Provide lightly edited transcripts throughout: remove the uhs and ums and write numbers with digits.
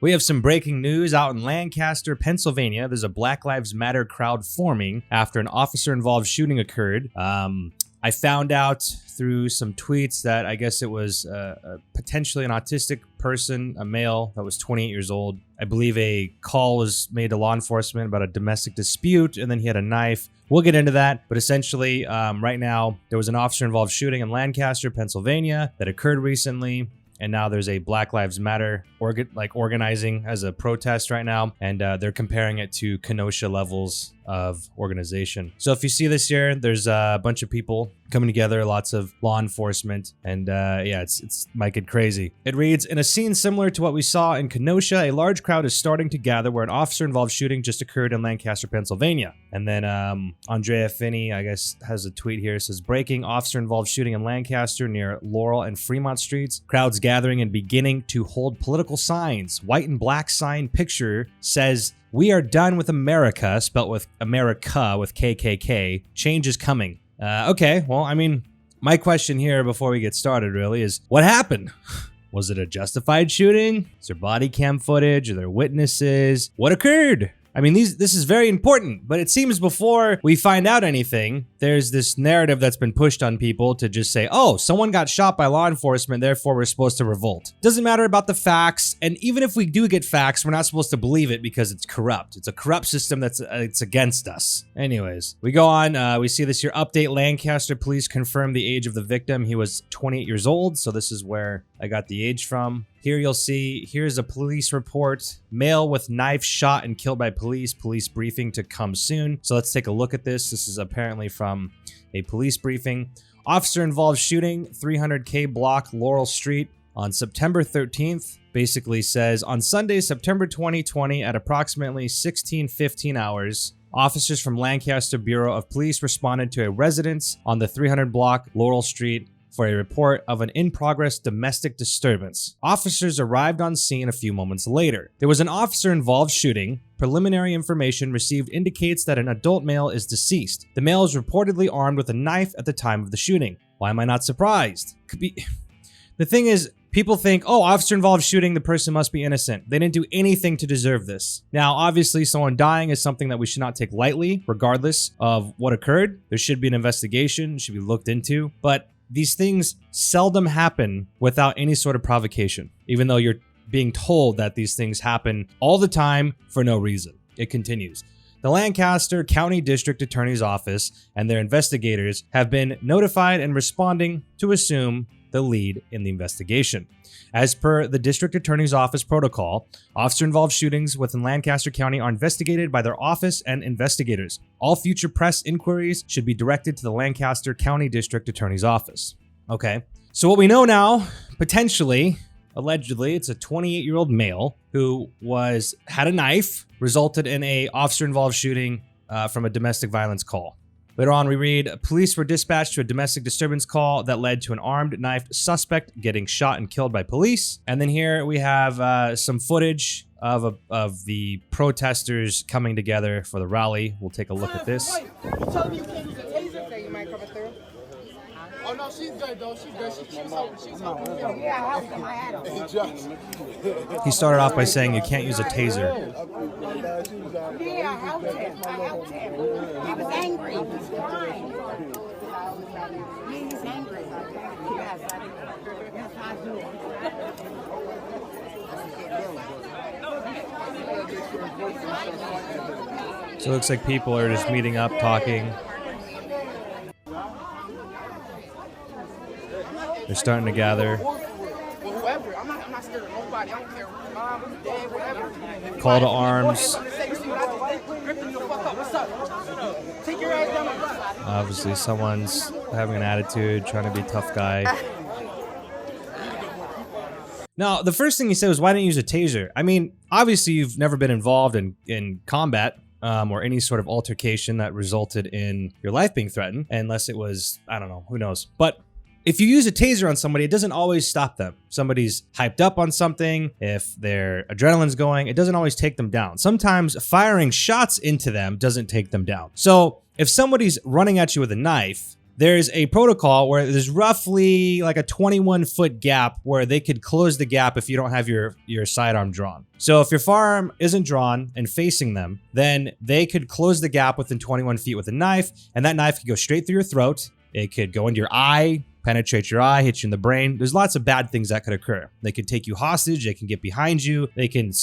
We have some breaking news out in Lancaster, Pennsylvania. There's a Black Lives Matter crowd forming after an officer-involved shooting occurred. I found out through some tweets that I guess it was potentially an autistic person, a male that was 28 years old. I believe a call was made to law enforcement about a domestic dispute, and then he had a knife. We'll get into that, but essentially, right now, there was an officer-involved shooting in Lancaster, Pennsylvania that occurred recently. And now there's a Black Lives Matter organizing as a protest right now. And they're comparing it to Kenosha levels of organization. So if you see this here, there's a bunch of people coming together, lots of law enforcement. And yeah, it's might get crazy. It reads, in a scene similar to what we saw in Kenosha, a large crowd is starting to gather where an officer-involved shooting just occurred in Lancaster, Pennsylvania. And then Andrea Finney, I guess, has a tweet here. It says, breaking officer-involved shooting in Lancaster near Laurel and Fremont Streets. Crowds gathering and beginning to hold political signs. White and black sign picture says, "We are done with America," spelt with America with KKK. Change is coming. Okay, well, I mean, my question here before we get started really is, what happened? Was it a justified shooting? Is there body cam footage? Are there witnesses? What occurred? I mean, this is very important, but it seems before we find out anything, there's this narrative that's been pushed on people to just say, oh, someone got shot by law enforcement, therefore we're supposed to revolt. Doesn't matter about the facts, and even if we do get facts, we're not supposed to believe it because it's corrupt. It's a corrupt system that's it's against us. Anyways, we go on. We see this here update. Lancaster police confirm the age of the victim. He was 28 years old, so this is where I got the age from. Here you'll see, here's a police report. Male with knife shot and killed by police. Police briefing to come soon. So let's take a look at this. This is apparently from a police briefing. Officer involved shooting, 300K block, Laurel Street on September 13th. Basically says, on Sunday, September 2020 at approximately 16:15 hours, officers from Lancaster Bureau of Police responded to a residence on the 300 block, Laurel Street, for a report of an in-progress domestic disturbance. Officers arrived on scene a few moments later. There was an officer-involved shooting. Preliminary information received indicates that an adult male is deceased. The male is reportedly armed with a knife at the time of the shooting. Why am I not surprised? Could be. The thing is, people think, oh, officer-involved shooting, the person must be innocent. They didn't do anything to deserve this. Now, obviously, someone dying is something that we should not take lightly, regardless of what occurred. There should be an investigation, should be looked into, but these things seldom happen without any sort of provocation, even though you're being told that these things happen all the time for no reason. It continues. The Lancaster County District Attorney's Office and their investigators have been notified and responding to assume the lead in the investigation. As per the District Attorney's Office protocol, officer-involved shootings within Lancaster County are investigated by their office and investigators. All future press inquiries should be directed to the Lancaster County District Attorney's Office. Okay, so what we know now, potentially, allegedly, it's a 28-year-old male who had a knife, resulted in a officer-involved shooting from a domestic violence call. Later on, we read, police were dispatched to a domestic disturbance call that led to an armed knifed suspect getting shot and killed by police. And then here we have some footage of the protesters coming together for the rally. We'll take a look at this. You telling me you can't use a taser? That you might come through. Oh no, she's good though. She's good. She's hoping. Yeah, I helped him. I had him. He started off by saying you can't use a taser. Yeah, I helped him. He was angry. He was crying. Yeah, he's angry. Yes, that's how I do it. So it looks like people are just meeting up, talking. They're starting to gather. I'm not scared of nobody. I don't care. Mom, dad, whatever. Call to arms. Obviously, someone's having an attitude, trying to be a tough guy. Now, the first thing he said was, why didn't you use a taser? I mean, obviously, you've never been involved in combat or any sort of altercation that resulted in your life being threatened, unless it was, I don't know, who knows. But if you use a taser on somebody, it doesn't always stop them. Somebody's hyped up on something, if their adrenaline's going, it doesn't always take them down. Sometimes firing shots into them doesn't take them down. So if somebody's running at you with a knife there's a protocol where there's roughly like a 21-foot gap where they could close the gap if you don't have your sidearm drawn. So if your firearm isn't drawn and facing them, then they could close the gap within 21 feet with a knife, and that knife could go straight through your throat. It could go into your eye, penetrate your eye, hit you in the brain. There's lots of bad things that could occur. They could take you hostage. They can get behind you. They can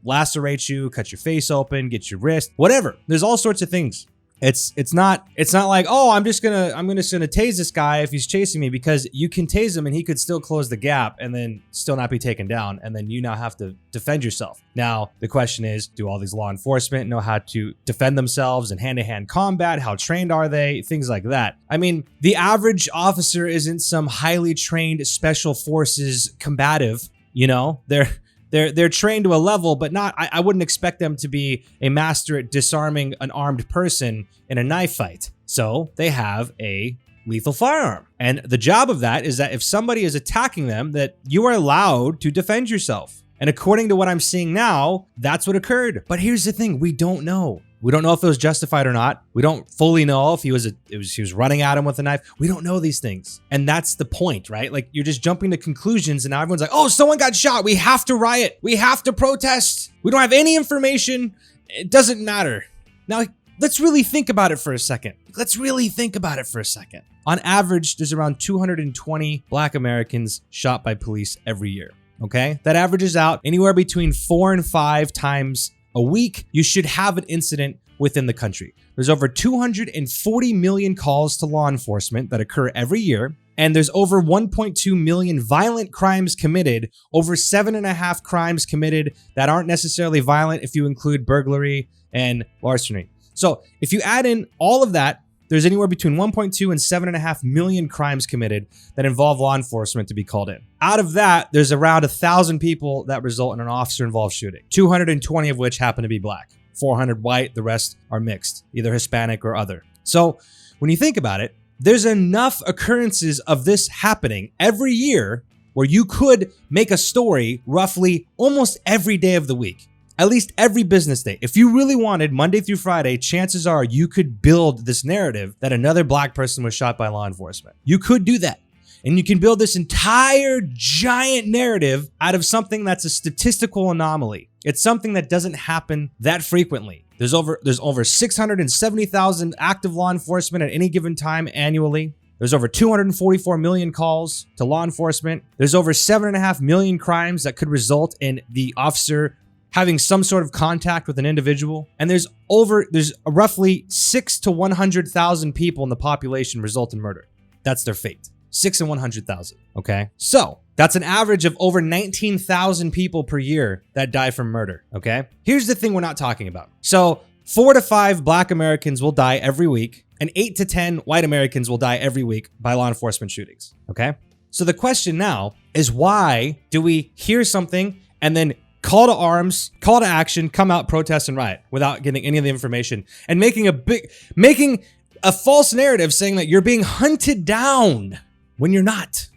lacerate you, cut your face open, get your wrist, whatever. There's all sorts of things. It's not like, oh, I'm just gonna tase this guy if he's chasing me, because you can tase him and he could still close the gap and then still not be taken down, and then you now have to defend yourself. Now the question is, do all these law enforcement know how to defend themselves in hand-to-hand combat? How trained are they? Things like that. I mean, the average officer isn't some highly trained special forces combative, you know? They're trained to a level, but not. I wouldn't expect them to be a master at disarming an armed person in a knife fight. So they have a lethal firearm. And the job of that is that if somebody is attacking them, that you are allowed to defend yourself. And according to what I'm seeing now, that's what occurred. But here's the thing, we don't know. We don't know if it was justified or not. We don't fully know if he was running at him with a knife. We don't know these things. And that's the point, right? Like, you're just jumping to conclusions and now everyone's like, oh, someone got shot. We have to riot. We have to protest. We don't have any information. It doesn't matter. Now, let's really think about it for a second. On average, there's around 220 Black Americans shot by police every year. Okay? That averages out anywhere between 4 and 5 times a week. You should have an incident within the country. There's over 240 million calls to law enforcement that occur every year, and there's over 1.2 million violent crimes committed, over 7.5 crimes committed that aren't necessarily violent if you include burglary and larceny. So if you add in all of that, there's anywhere between 1.2 and 7.5 million crimes committed that involve law enforcement to be called in. Out of that, there's around 1,000 people that result in an officer-involved shooting, 220 of which happen to be Black, 400 white, the rest are mixed, either Hispanic or other. So when you think about it, there's enough occurrences of this happening every year where you could make a story roughly almost every day of the week. At least every business day. If you really wanted, Monday through Friday, chances are you could build this narrative that another Black person was shot by law enforcement. You could do that. And you can build this entire giant narrative out of something that's a statistical anomaly. It's something that doesn't happen that frequently. There's over 670,000 active law enforcement at any given time annually. There's over 244 million calls to law enforcement. There's over 7.5 million crimes that could result in the officer having some sort of contact with an individual. And there's roughly 6 to 100,000 people in the population result in murder. That's their fate. 6 and 100,000. Okay. So that's an average of over 19,000 people per year that die from murder. Okay. Here's the thing we're not talking about. So 4 to 5 Black Americans will die every week, and 8 to 10 white Americans will die every week by law enforcement shootings. Okay. So the question now is, why do we hear something and then call to arms, call to action, come out, protest, and riot without getting any of the information and making a false narrative saying that you're being hunted down when you're not?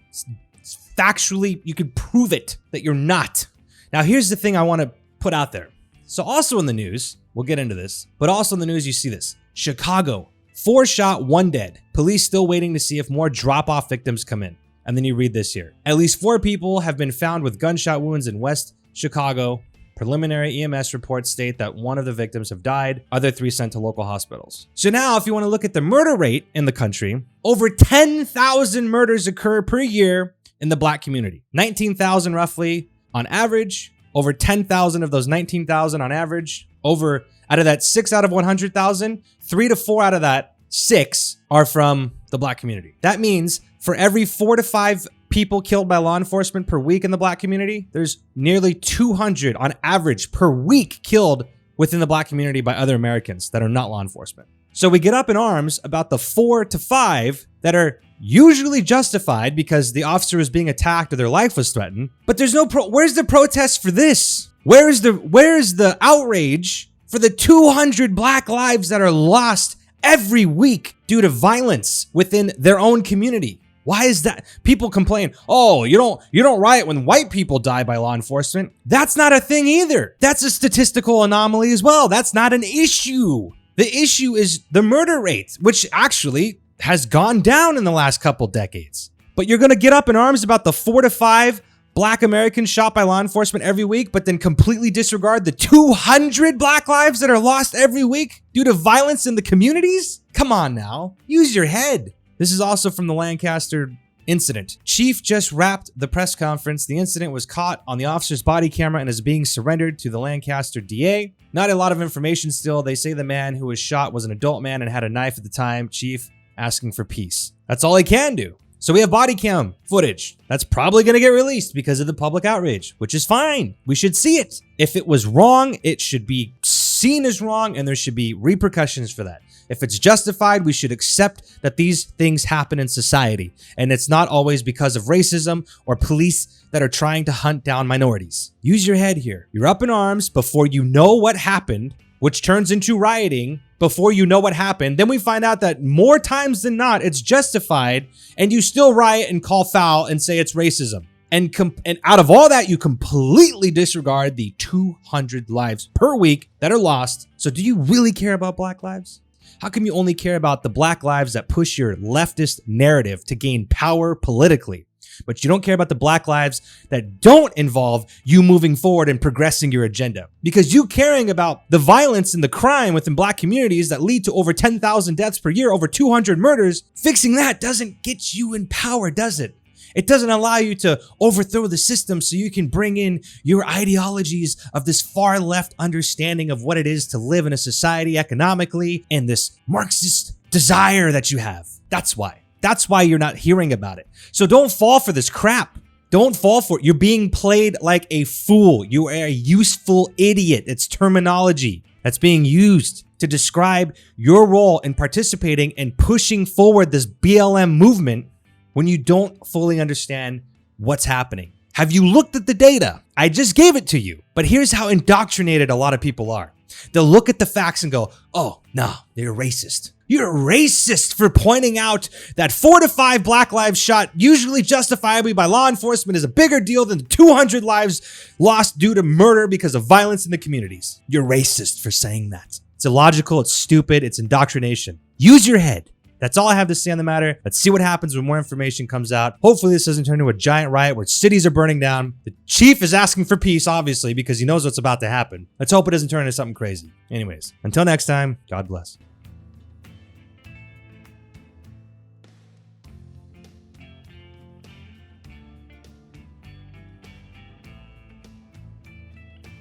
It's factually, you can prove it that you're not. Now, here's the thing I want to put out there. So also in the news, we'll get into this, but also in the news, you see this. Chicago, 4 shot, 1 dead. Police still waiting to see if more drop-off victims come in. And then you read this here. At least 4 people have been found with gunshot wounds in West Chicago. Preliminary EMS reports state that 1 of the victims have died, other 3 sent to local hospitals. So now if you want to look at the murder rate in the country, over 10,000 murders occur per year in the Black community. 19,000 roughly on average. Over 10,000 of those 19,000 on average. Out of that 6 out of 100,000, 3 to 4 out of that 6 are from the Black community. That means for every 4 to 5 people killed by law enforcement per week in the Black community, there's nearly 200 on average per week killed within the Black community by other Americans that are not law enforcement. So we get up in arms about the 4 to 5 that are usually justified because the officer was being attacked or their life was threatened. But there's where's the protest for this? Where's the outrage for the 200 Black lives that are lost every week due to violence within their own community? Why is that? People complain, oh, you don't riot when white people die by law enforcement. That's not a thing either. That's a statistical anomaly as well. That's not an issue. The issue is the murder rate, which actually has gone down in the last couple decades. But you're going to get up in arms about the 4 to 5 Black Americans shot by law enforcement every week, but then completely disregard the 200 Black lives that are lost every week due to violence in the communities? Come on now, use your head. This is also from the Lancaster incident. Chief just wrapped the press conference. The incident was caught on the officer's body camera and is being surrendered to the Lancaster DA. Not a lot of information still. They say the man who was shot was an adult man and had a knife at the time. Chief asking for peace. That's all he can do. So we have body cam footage. That's probably going to get released because of the public outrage, which is fine. We should see it. If it was wrong, it should be seen as wrong and there should be repercussions for that. If it's justified, we should accept that these things happen in society. And it's not always because of racism or police that are trying to hunt down minorities. Use your head here. You're up in arms before you know what happened, which turns into rioting before you know what happened. Then we find out that more times than not, it's justified and you still riot and call foul and say it's racism. And out of all that, you completely disregard the 200 lives per week that are lost. So do you really care about Black lives? How come you only care about the Black lives that push your leftist narrative to gain power politically, but you don't care about the Black lives that don't involve you moving forward and progressing your agenda? Because you caring about the violence and the crime within Black communities that lead to over 10,000 deaths per year, over 200 murders, fixing that doesn't get you in power, does it? It doesn't allow you to overthrow the system so you can bring in your ideologies of this far left understanding of what it is to live in a society economically and this Marxist desire that you have. That's why. That's why you're not hearing about it. So don't fall for this crap. Don't fall for it. You're being played like a fool. You are a useful idiot. It's terminology that's being used to describe your role in participating and pushing forward this BLM movement when you don't fully understand what's happening. Have you looked at the data? I just gave it to you. But here's how indoctrinated a lot of people are. They'll look at the facts and go, oh, no, they're racist. You're racist for pointing out that 4 to 5 Black lives shot, usually justifiably by law enforcement, is a bigger deal than the 200 lives lost due to murder because of violence in the communities. You're racist for saying that. It's illogical, it's stupid, it's indoctrination. Use your head. That's all I have to say on the matter. Let's see what happens when more information comes out. Hopefully this doesn't turn into a giant riot where cities are burning down. The chief is asking for peace, obviously, because he knows what's about to happen. Let's hope it doesn't turn into something crazy. Anyways, until next time, God bless.